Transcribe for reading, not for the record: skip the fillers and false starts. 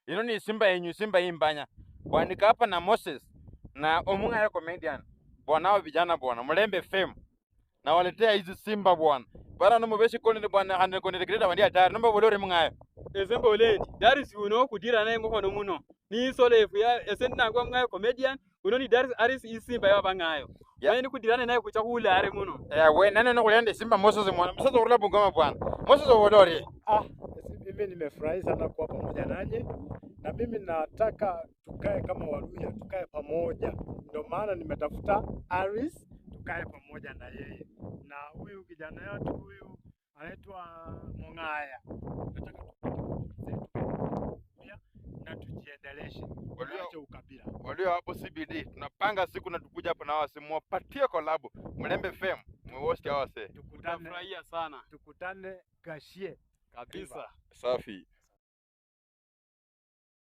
ino ni Simba yenyu, Simba imbanya bwana. Hapa na Moses na Omunga comedian bwana, hao vijana bwana, Mlembe FM na waletea hizi Simba bwana bara no mubeshi kone bwana hande kone greda wandi atari nomba bolore mungayo ezembo ledi Darius uno kudira naye mukono muno ni solefu ya esenda ngwa mungayo comedian uno ni Darius Aris isimba yabangayo yani kudirana naye kucha kula are muno we nane no kulende Simba Moses mwana msasa urula bungoma bwana Moses bolore. Mimi nimefurahi sana kuwa pamoja nanyi, na mimi nataka tukae kama Waluhya, tukae pamoja. Ndio maana nimetafuta Aris tukae pamoja na yeye na huyu kijana wetu huyu anaitwa Mongaya. Nataka pia na tujiendeleshe walio ukabila walio hapo CBD. Tunapanga siku na tukuja hapa na wase muwapatie collab Mlembe FM mwost hao wase, tukutane sana, tukutane Gashie kabisa. Safi.